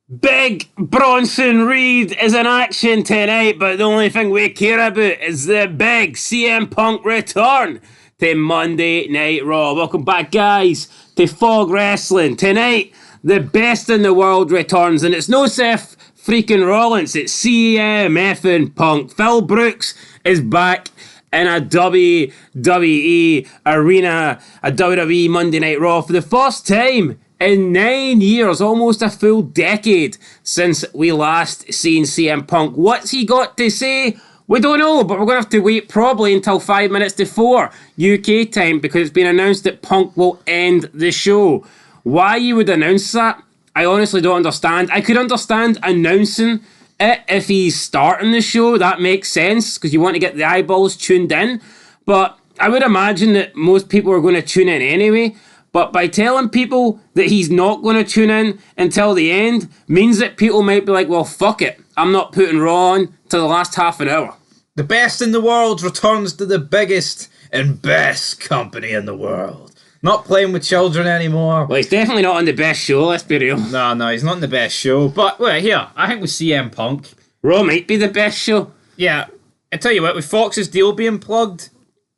Big Bronson Reed is in action tonight, but the only thing we care about is the big CM Punk return to Monday Night Raw. Welcome back, guys, to Fog Wrestling. Tonight, the best in the world returns, and it's no Seth freaking Rollins, it's CM effing Punk. Phil Brooks is back in a WWE arena, a WWE Monday Night Raw for the first time in 9 years, almost a full decade since we last seen CM Punk. What's he got to say? We don't know, but we're going to have to wait probably until 5 minutes to 4 UK time because it's been announced that Punk will end the show. Why you would announce that, I honestly don't understand. I could understand announcing it if he's starting the show. That makes sense because you want to get the eyeballs tuned in. But I would imagine that most people are going to tune in anyway. But by telling people that he's not going to tune in until the end means that people might be like, well, fuck it. I'm not putting Raw on till the last half an hour. The best in the world returns to the biggest and best company in the world. Not playing with children anymore. Well, he's definitely not on the best show, let's be real. No, he's not on the best show. But, wait, here, I think with CM Punk... Raw might be the best show. Yeah, I tell you what, with Fox's deal being pulled,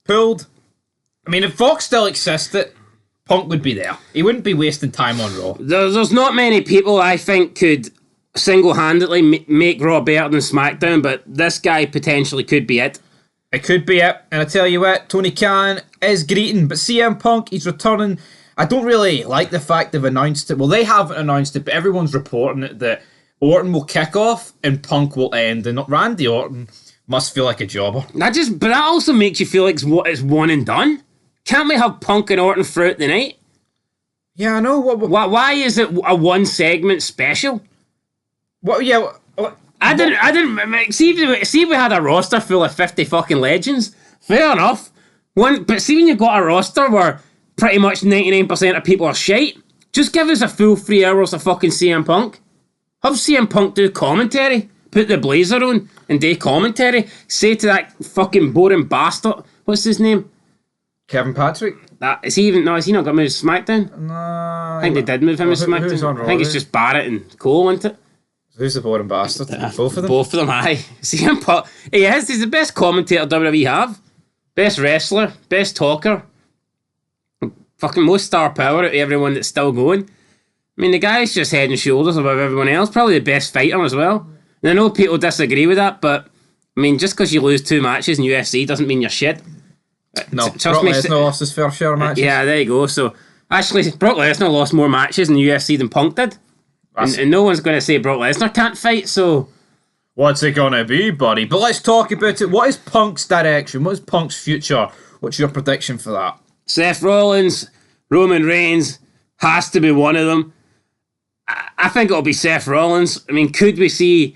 I mean, if Fox still existed, Punk would be there. He wouldn't be wasting time on Raw. There's not many people I think could single-handedly make Raw better than SmackDown, but this guy potentially could be it. It could be it. And I tell you what, Tony Khan is greeting, but CM Punk, he's returning. I don't really like the fact they've announced it. Well, they haven't announced it, but everyone's reporting it that Orton will kick off and Punk will end. And Randy Orton must feel like a jobber. But that also makes you feel like it's one and done. Can't we have Punk and Orton throughout the night? Yeah, I know. Why is it a one segment special? What? Yeah. I didn't see if we had a roster full of 50 fucking legends. Fair enough. But see when you've got a roster where pretty much 99% of people are shite, just give us a full 3 hours of fucking CM Punk. Have CM Punk do commentary. Put the blazer on and do commentary. Say to that fucking boring bastard, what's his name? Kevin Patrick? Has he not got moved to SmackDown? No. I think they did move him to SmackDown. Who's on Raw, I think it's just Barrett and Cole, isn't it? Who's the boring bastard? Both of them? Both of them, aye. CM Punk, he's the best commentator WWE have. Best wrestler, best talker. Fucking most star power out of everyone that's still going. I mean, the guy's just head and shoulders above everyone else. Probably the best fighter as well. And I know people disagree with that, but I mean, just because you lose 2 matches in UFC doesn't mean you're shit. No, Brock Lesnar lost his fair share of matches. Yeah, there you go. So, actually, Brock Lesnar lost more matches in the UFC than Punk did. And no one's going to say Brock Lesnar can't fight, so... What's it going to be, buddy? But let's talk about it. What is Punk's direction? What is Punk's future? What's your prediction for that? Seth Rollins, Roman Reigns, has to be one of them. I think it'll be Seth Rollins. I mean, could we see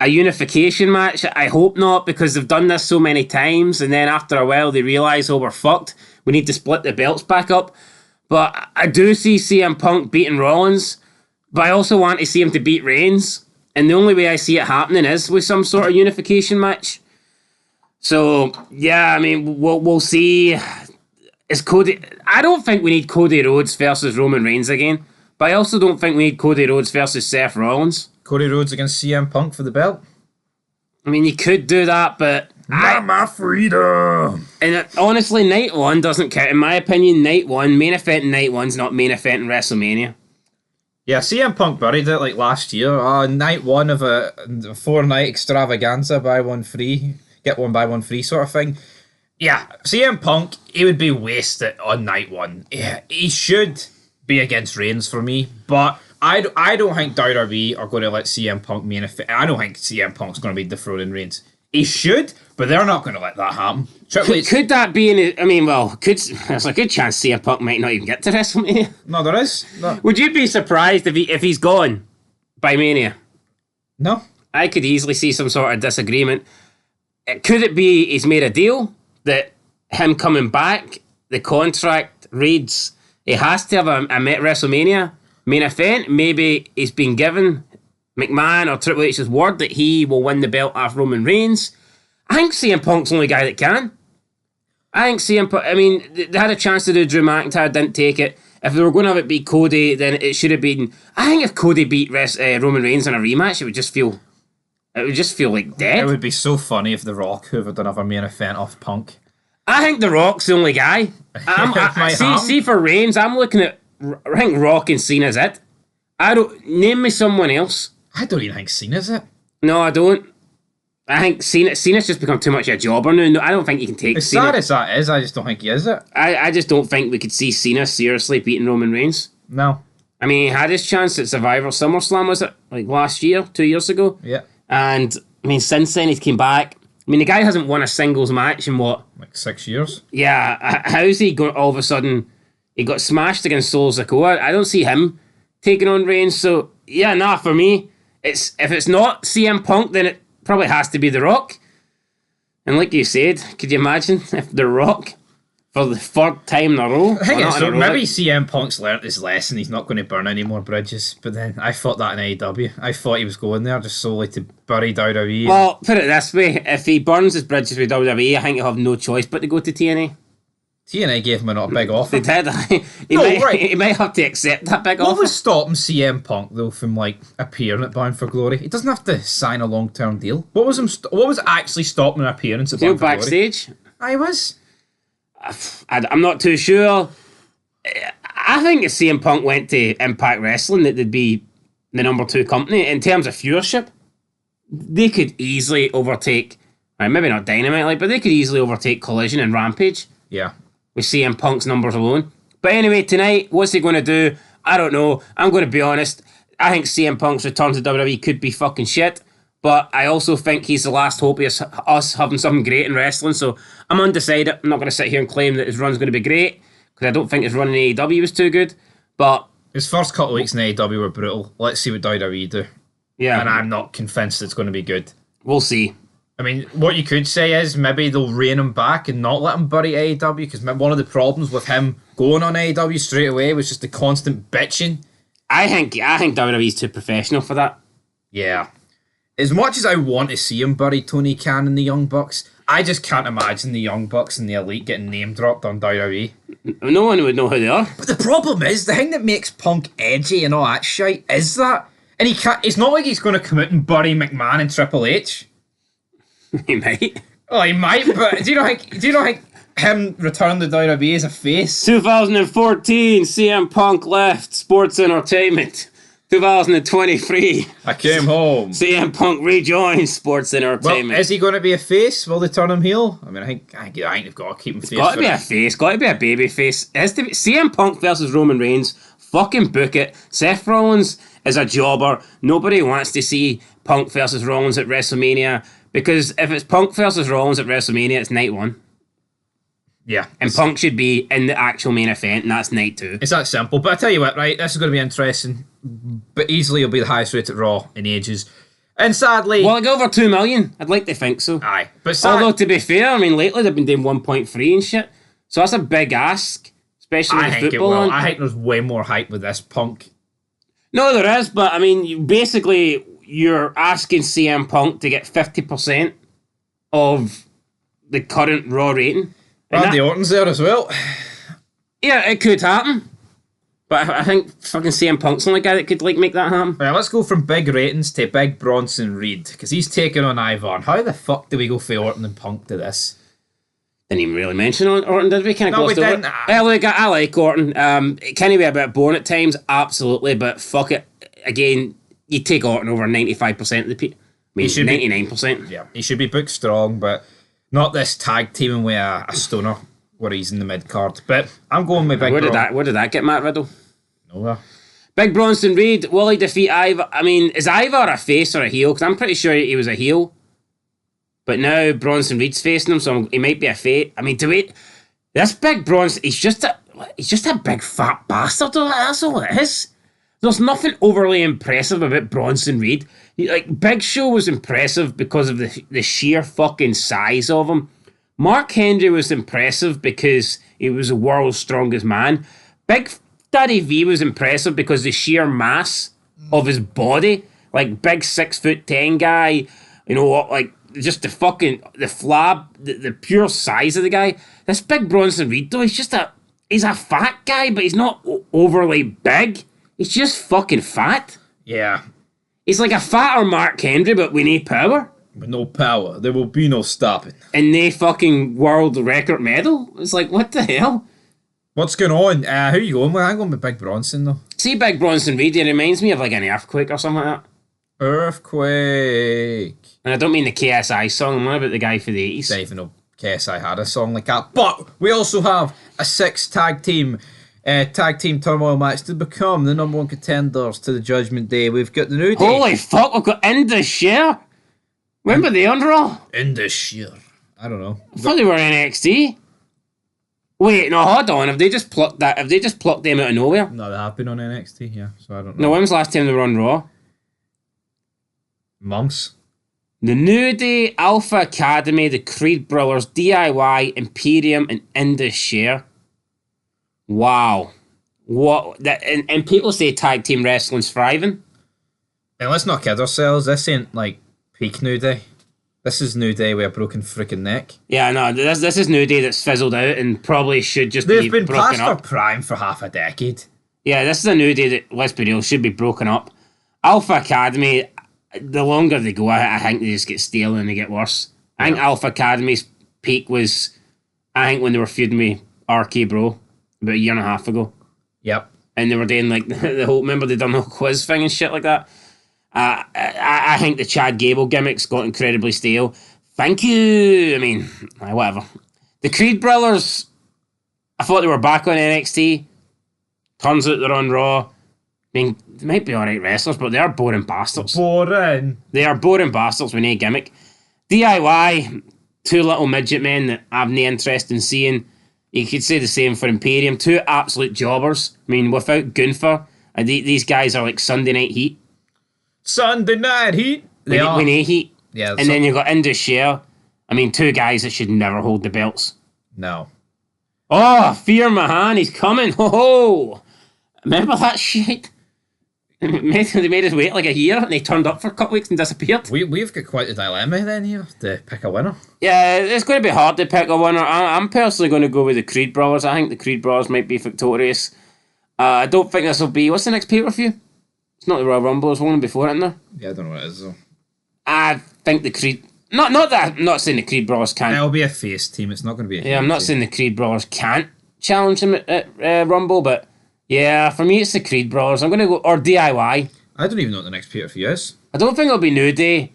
a unification match? I hope not, because they've done this so many times, and then after a while they realise, oh, we're fucked. We need to split the belts back up. But I do see CM Punk beating Rollins, but I also want to see him to beat Reigns. And the only way I see it happening is with some sort of unification match. So, yeah, I mean, we'll see. Is Cody... I don't think we need Cody Rhodes versus Roman Reigns again. But I also don't think we need Cody Rhodes versus Seth Rollins. Cody Rhodes against CM Punk for the belt? I mean, you could do that, but... Not my freedom! And honestly, Night 1 doesn't count. In my opinion, Night 1, main event in Night 1's not main event in WrestleMania. Yeah, CM Punk buried it like last year. Night 1 of a 4-night extravaganza, buy one free, get one buy one free sort of thing. Yeah, CM Punk, he would be wasted on Night 1. Yeah, he should be against Reigns for me, but I don't think WWE are going to let CM Punk main event. I don't think CM Punk's going to be defrauding Reigns. He should, but they're not going to let that happen. Could that be in it? I mean, well, there's a good chance CM Punk might not even get to WrestleMania. No, there is. No. Would you be surprised if he's gone by Mania? No. I could easily see some sort of disagreement. Could it be he's made a deal that him coming back, the contract reads he has to have a WrestleMania main event? Maybe he's been given McMahon or Triple H's word that he will win the belt off Roman Reigns. I think CM Punk's the only guy that can. I think CM Punk... I mean, they had a chance to do Drew McIntyre, didn't take it. if they were going to have it beat Cody, then it should have been. I think if Cody beat Roman Reigns in a rematch, it would just feel like dead. It would be so funny if The Rock, whoever done another main event off Punk. I think The Rock's the only guy. See for Reigns, I'm looking at. I think Rock and Cena's it. I don't name me someone else. I don't even think Cena's it. No, I don't. I think Cena's just become too much of a jobber now. No, I don't think you can take As Cena. sad as that is, I just don't think he is it. I just don't think we could see Cena seriously beating Roman Reigns. No. I mean, he had his chance at Survivor SummerSlam, was it? Like last year, 2 years ago? Yeah. And, I mean, since then he's came back. I mean, the guy hasn't won a singles match in what? Like 6 years? Yeah, how's he going all of a sudden? He got smashed against Solo Sikoa. I don't see him taking on Reigns. So, yeah, nah, for me, if it's not CM Punk, then it probably has to be The Rock. And like you said, could you imagine if The Rock, for the third time in a row... I think so. Maybe CM Punk's learnt his lesson. He's not going to burn any more bridges. But then I thought that in AEW. I thought he was going there just solely to bury WWE. Well, put it this way. If he burns his bridges with WWE, I think he'll have no choice but to go to TNA. TNA gave him a not big offer. They did. He might have to accept that big offer. What was stopping CM Punk though from appearing at Bound for Glory? He doesn't have to sign a long-term deal. What was actually stopping an appearance at Bound for backstage? Glory? I was. I'm not too sure. I think if CM Punk went to Impact Wrestling, that they'd be the number 2 company in terms of viewership. They could easily overtake, maybe not Dynamite, but they could easily overtake Collision and Rampage. Yeah. With CM Punk's numbers alone. But anyway, tonight, what's he going to do? I don't know. I'm going to be honest. I think CM Punk's return to WWE could be fucking shit. But I also think he's the last hope of us having something great in wrestling. So I'm undecided. I'm not going to sit here and claim that his run's going to be great. Because I don't think his run in AEW was too good. But his first couple of weeks in AEW were brutal. Let's see what WWE do. Yeah. And I'm not convinced it's going to be good. We'll see. I mean, what you could say is maybe they'll rein him back and not let him bury AEW, because one of the problems with him going on AEW straight away was just the constant bitching. I think WWE's too professional for that. Yeah. As much as I want to see him bury Tony Khan and the Young Bucks, I just can't imagine the Young Bucks and the Elite getting name dropped on WWE. No one would know who they are. But the problem is, the thing that makes Punk edgy and all that shit is that. And it's not like he's going to come out and bury McMahon and Triple H. He might. Oh, he might, but do you not think him returning to WWE as a face? 2014, CM Punk left Sports Entertainment. 2023, I came home. CM Punk rejoins Sports Entertainment. Well, is he going to be a face? Will they turn him heel? I mean, I think they've got to keep him face. Got to be a face. Got to be a baby face. It has to be CM Punk versus Roman Reigns. Fucking book it. Seth Rollins is a jobber. Nobody wants to see Punk versus Rollins at WrestleMania. Because if it's Punk versus Rollins at WrestleMania, it's night 1. Yeah. And Punk should be in the actual main event, and that's night 2. It's that simple. But I tell you what, right, this is going to be interesting. But easily it'll be the highest rated Raw in ages. And sadly... Will it go over 2 million? I'd like to think so. Aye. But although, to be fair, I mean, lately they've been doing 1.3 and shit. So that's a big ask, especially with football on. I think there's way more hype with this Punk. No, there is, but I mean, basically... You're asking CM Punk to get 50% of the current Raw rating. Randy Orton's there as well. Yeah, it could happen. But I think fucking CM Punk's the only guy that could make that happen. Right, let's go from big ratings to big Bronson Reed, because he's taking on Ivar. How the fuck do we go for Orton and Punk to this? Didn't even really mention Orton, did we? No, we didn't. Look, I like Orton. Can he be a bit boring at times? Absolutely, but fuck it. Again... You take Orton over 95% of the people. I mean, 99%. Yeah, he should be booked strong, but not this tag teaming with a stoner where he's in the mid card. But I'm going with Big Where did that get Matt Riddle? Nowhere. Big Bronson Reed, will he defeat Ivar? I mean, is Ivar a face or a heel? Because I'm pretty sure he was a heel. But now Bronson Reed's facing him, so he might be a face. I mean, this Big Bronson, he's just a big fat bastard. That's all it is. There's nothing overly impressive about Bronson Reed. Big Show was impressive because of the sheer fucking size of him. Mark Henry was impressive because he was the world's strongest man. Big Daddy V was impressive because the sheer mass of his body. Big 6'10" guy, just the flab, the pure size of the guy. This Big Bronson Reed though, he's just a he's a fat guy, but he's not overly big. He's just fucking fat. Yeah. He's like a fatter Mark Henry, but we need power. With no power, there will be no stopping. And they fucking world record medal. It's like, what the hell? What's going on? Who are you going with? I'm going with Big Bronson, though. See Big Bronson Reed, he reminds me of like an earthquake or something like that. Earthquake. And I don't mean the KSI song, I'm on about the guy for the 80s. Don't even know KSI had a song like that. But we also have a 6 tag team turmoil match to become the number 1 contenders to the Judgment Day. We've got the New Day. Holy fuck, we've got Indus Remember they on Raw? Indus I don't know. I thought they were NXT. Wait, no, hold on. Have they just plucked that? Have they just plucked them out of nowhere? No, they have been on NXT, yeah. So I don't know. No, when was the last time they were on Raw? Months. The New Day, Alpha Academy, the Creed Brothers, DIY, Imperium, and Indus Wow. What? That, and people say tag team wrestling's thriving. And let's not kid ourselves. This ain't like peak New Day. This is New Day with a broken freaking neck. Yeah, no, this is New Day that's fizzled out and probably should just They've be been broken past up. their prime for half a decade. Yeah, this is a New Day that, let's be real, should be broken up. Alpha Academy, the longer they go, I think they just get stale and they get worse. I think Alpha Academy's peak was, I think when they were feuding with RK Bro about a year and a half ago. Yep. And they were doing like the whole, remember they done the whole quiz thing and shit like that? I think the Chad Gable gimmick's got incredibly stale. Thank you. I mean, whatever. The Creed Brothers, I thought they were back on NXT. Turns out they're on Raw. I mean, they might be alright wrestlers, but they are boring bastards. Boring. They are boring bastards with no gimmick. DIY, 2 little midget men that I've no interest in seeing. You could say the same for Imperium. 2 absolute jobbers. I mean, without Gunther, these guys are like Sunday Night Heat. Sunday Night Heat. We need heat. Yeah. And then you've got Indus I mean, 2 guys that should never hold the belts. No. Oh, Fear Mahan, he's coming. Ho ho! Remember that shit? They made us wait like a year and they turned up for a couple weeks and disappeared. We've got quite a dilemma then here to pick a winner. Yeah, it's going to be hard to pick a winner. I'm personally going to go with the Creed Brothers. I think the Creed Brothers might be victorious. I don't think this will be... What's the next pay-per-view? It's not the Royal Rumble, it's one before it, isn't there? Yeah, I don't know what it is though. I think the Creed... Not that I'm not saying the Creed Brothers can't... It'll be a face team, it's not going to be a Yeah, I'm not team. saying the Creed Brothers can't challenge him at Rumble, but yeah, for me it's the Creed Brothers. I'm going to go... Or DIY. I don't even know what the next pay-per-view is. I don't think it'll be New Day,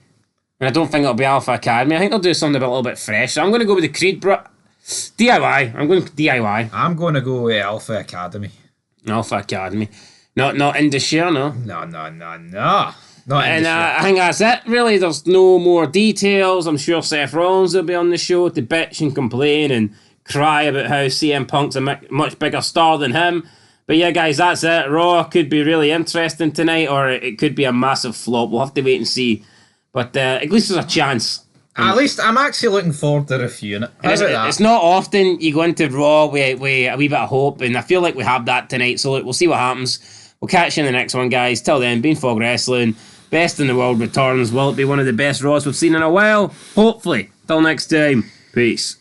and I don't think it'll be Alpha Academy. I think they'll do something a little bit fresh. So I'm going to go with the Creed DIY. I'm going DIY. I'm going to go with Alpha Academy. Alpha Academy. Not Indus no. No. Not And Indus I think that's it, really. There's no more details. I'm sure Seth Rollins will be on the show to bitch and complain and cry about how CM Punk's a much bigger star than him. But yeah, guys, that's it. Raw could be really interesting tonight, or it could be a massive flop. We'll have to wait and see. But at least there's a chance. At least I'm actually looking forward to reviewing it. How about that? It's not often you go into Raw with a wee bit of hope, and I feel like we have that tonight, so we'll see what happens. We'll catch you in the next one, guys. Till then, Bean Fog Wrestling, Best in the World returns. Will it be one of the best Raws we've seen in a while? Hopefully. Till next time, peace.